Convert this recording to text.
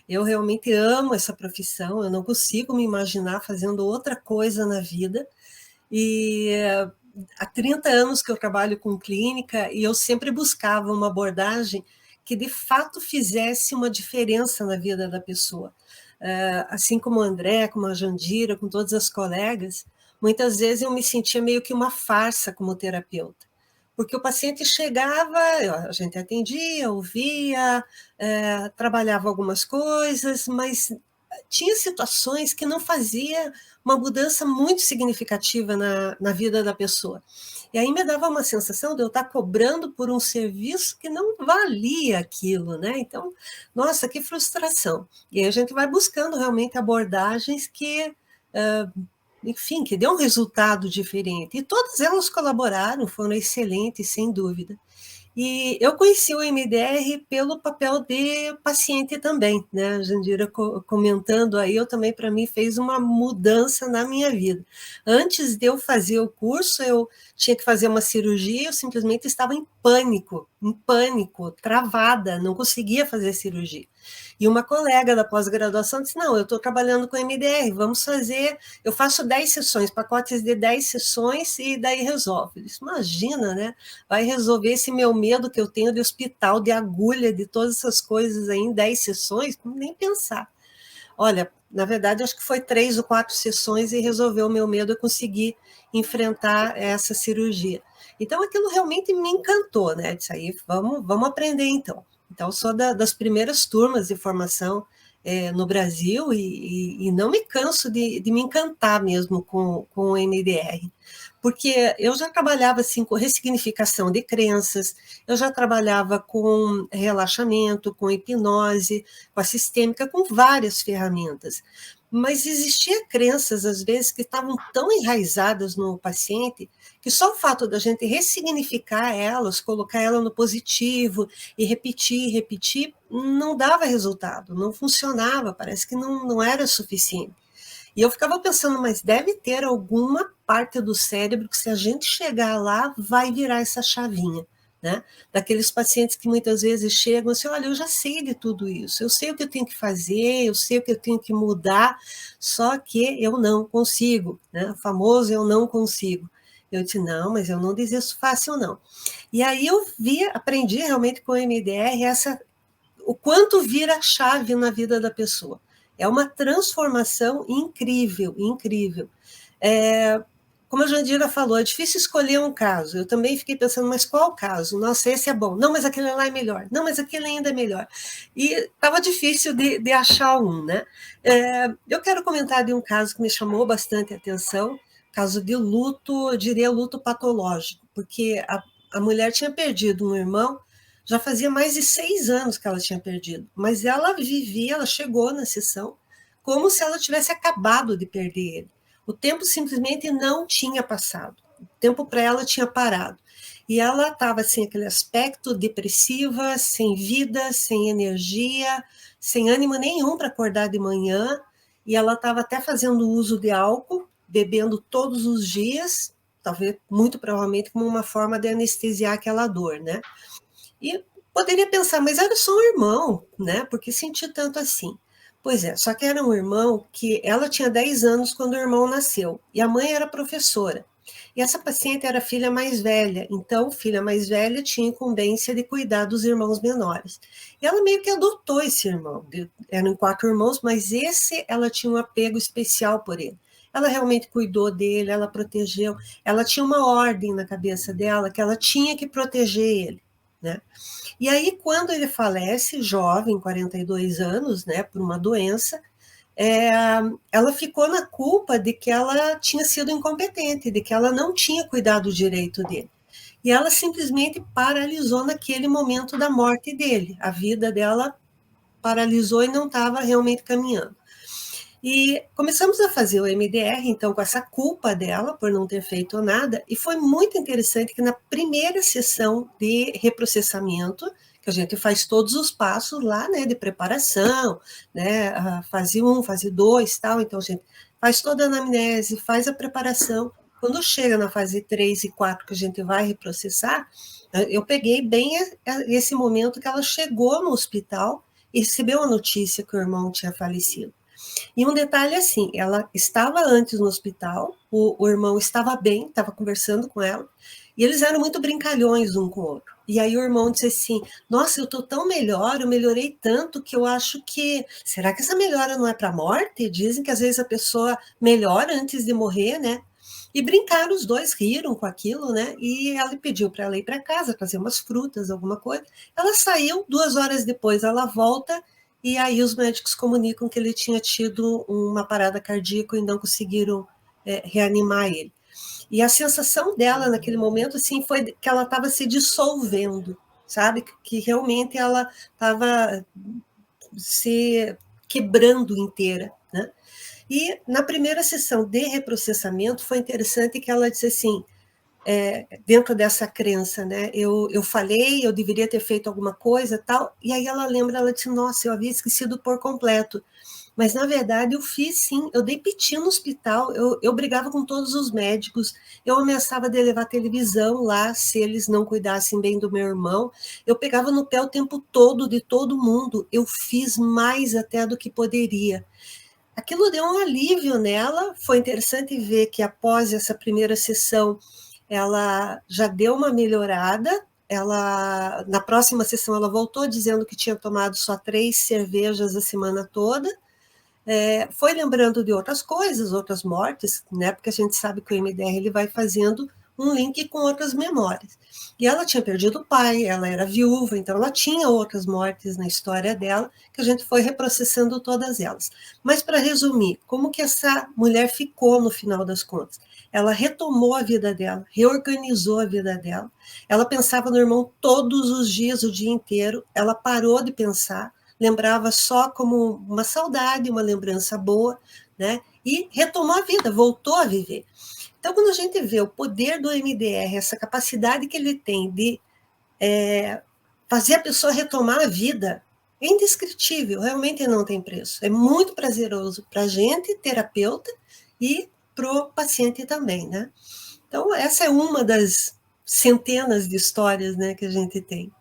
Eu realmente amo essa profissão, eu não consigo me imaginar fazendo outra coisa na vida. E há 30 anos que eu trabalho com clínica e eu sempre buscava uma abordagem que de fato fizesse uma diferença na vida da pessoa. Assim como o André, como a Jandira, com todas as colegas, muitas vezes eu me sentia meio que uma farsa como terapeuta. Porque o paciente chegava, a gente atendia, ouvia, trabalhava algumas coisas, mas tinha situações que não fazia uma mudança muito significativa na vida da pessoa. E aí me dava uma sensação de eu estar cobrando por um serviço que não valia aquilo, né? Então, nossa, que frustração. E aí a gente vai buscando realmente abordagens que, enfim, que dê um resultado diferente. E todas elas colaboraram, foram excelentes, sem dúvida. E eu conheci o MDR pelo papel de paciente também, né? A Jandira comentando aí, eu também, para mim, fez uma mudança na minha vida. Antes de eu fazer o curso, eu tinha que fazer uma cirurgia, eu simplesmente estava em pânico, travada, não conseguia fazer cirurgia. E uma colega da pós-graduação disse, não, eu estou trabalhando com MDR, vamos fazer, eu faço 10 sessões, pacotes de 10 sessões e daí resolve. Eu disse, imagina, né? Vai resolver esse meu medo que eu tenho de hospital, de agulha, de todas essas coisas aí em 10 sessões? Nem pensar. Olha, na verdade, acho que foi 3 ou 4 sessões e resolveu o meu medo, eu consegui enfrentar essa cirurgia. Então, aquilo realmente me encantou, né? Disse aí, vamos aprender então. Então, sou das primeiras turmas de formação no Brasil e não me canso de me encantar mesmo com o MDR, porque eu já trabalhava assim com ressignificação de crenças, eu já trabalhava com relaxamento, com hipnose, com a sistêmica, com várias ferramentas. Mas existia crenças, às vezes, que estavam tão enraizadas no paciente que só o fato da gente ressignificar elas, colocar ela no positivo e repetir, não dava resultado, não funcionava, parece que não era suficiente. E eu ficava pensando, mas deve ter alguma parte do cérebro que, se a gente chegar lá, vai virar essa chavinha, né? Daqueles pacientes que muitas vezes chegam assim, olha, eu já sei de tudo isso, eu sei o que eu tenho que fazer, eu sei o que eu tenho que mudar, só que eu não consigo, né? O famoso eu não consigo. Eu disse, não, mas eu não desisto fácil, não. E aí eu aprendi realmente com o MDR o quanto vira chave na vida da pessoa. É uma transformação incrível, incrível. Como a Jandira falou, é difícil escolher um caso. Eu também fiquei pensando, mas qual caso? Nossa, esse é bom. Não, mas aquele lá é melhor. Não, mas aquele ainda é melhor. E estava difícil de achar um, né? Eu quero comentar de um caso que me chamou bastante a atenção, caso de luto, eu diria luto patológico, porque a mulher tinha perdido um irmão, já fazia mais de 6 anos que ela tinha perdido, mas ela vivia, ela chegou na sessão como se ela tivesse acabado de perder ele. O tempo simplesmente não tinha passado. O tempo para ela tinha parado. E ela estava assim, aquele aspecto depressiva, sem vida, sem energia, sem ânimo nenhum para acordar de manhã. E ela estava até fazendo uso de álcool, bebendo todos os dias, talvez, muito provavelmente, como uma forma de anestesiar aquela dor, né? E poderia pensar, mas era só um irmão, né? Por que sentir tanto assim? Pois é, só que era um irmão que ela tinha 10 anos quando o irmão nasceu, e a mãe era professora. E essa paciente era a filha mais velha, então, filha mais velha tinha incumbência de cuidar dos irmãos menores. E ela meio que adotou esse irmão. Eram 4 irmãos, mas esse ela tinha um apego especial por ele. Ela realmente cuidou dele, ela protegeu, ela tinha uma ordem na cabeça dela que ela tinha que proteger ele, né? E aí, quando ele falece, jovem, 42 anos, né, por uma doença, é, ela ficou na culpa de que ela tinha sido incompetente, de que ela não tinha cuidado direito dele. E ela simplesmente paralisou naquele momento da morte dele. A vida dela paralisou e não estava realmente caminhando. E começamos a fazer o MDR, então, com essa culpa dela por não ter feito nada, e foi muito interessante que na primeira sessão de reprocessamento, que a gente faz todos os passos lá, né, de preparação, né, fase 1, fase 2, tal, então a gente faz toda a anamnese, faz a preparação, quando chega na fase 3 e 4 que a gente vai reprocessar, eu peguei bem esse momento que ela chegou no hospital e recebeu a notícia que o irmão tinha falecido. E um detalhe assim, ela estava antes no hospital, o irmão estava bem, estava conversando com ela, e eles eram muito brincalhões um com o outro. E aí o irmão disse assim, nossa, eu estou tão melhor, eu melhorei tanto que eu acho que, será que essa melhora não é para a morte? Dizem que às vezes a pessoa melhora antes de morrer, né? E brincaram, os dois riram com aquilo, né? E ela pediu para ela ir para casa, trazer umas frutas, alguma coisa. Ela saiu, 2 horas depois ela volta, e aí os médicos comunicam que ele tinha tido uma parada cardíaca e não conseguiram reanimar ele. E a sensação dela naquele momento assim, foi que ela estava se dissolvendo, sabe? Que realmente ela estava se quebrando inteira, né? E na primeira sessão de reprocessamento foi interessante que ela disse assim, dentro dessa crença, né? Eu falei, eu deveria ter feito alguma coisa, tal. E aí ela lembra, ela disse, nossa, eu havia esquecido por completo. Mas na verdade eu fiz sim, eu dei piti no hospital, eu brigava com todos os médicos, eu ameaçava de levar televisão lá se eles não cuidassem bem do meu irmão, eu pegava no pé o tempo todo de todo mundo, eu fiz mais até do que poderia. Aquilo deu um alívio nela, foi interessante ver que após essa primeira sessão ela já deu uma melhorada, ela na próxima sessão ela voltou dizendo que tinha tomado só 3 cervejas a semana toda, foi lembrando de outras coisas, outras mortes, né? Porque a gente sabe que o MDR ele vai fazendo um link com outras memórias. E ela tinha perdido o pai, ela era viúva, então ela tinha outras mortes na história dela, que a gente foi reprocessando todas elas. Mas para resumir, como que essa mulher ficou no final das contas? Ela retomou a vida dela, reorganizou a vida dela. Ela pensava no irmão todos os dias, o dia inteiro. Ela parou de pensar, lembrava só como uma saudade, uma lembrança boa, né? E retomou a vida, voltou a viver. Então, quando a gente vê o poder do MDR, essa capacidade que ele tem de fazer a pessoa retomar a vida, é indescritível, realmente não tem preço. É muito prazeroso para a gente, terapeuta, e para o paciente também, né? Então, essa é uma das centenas de histórias, né, que a gente tem.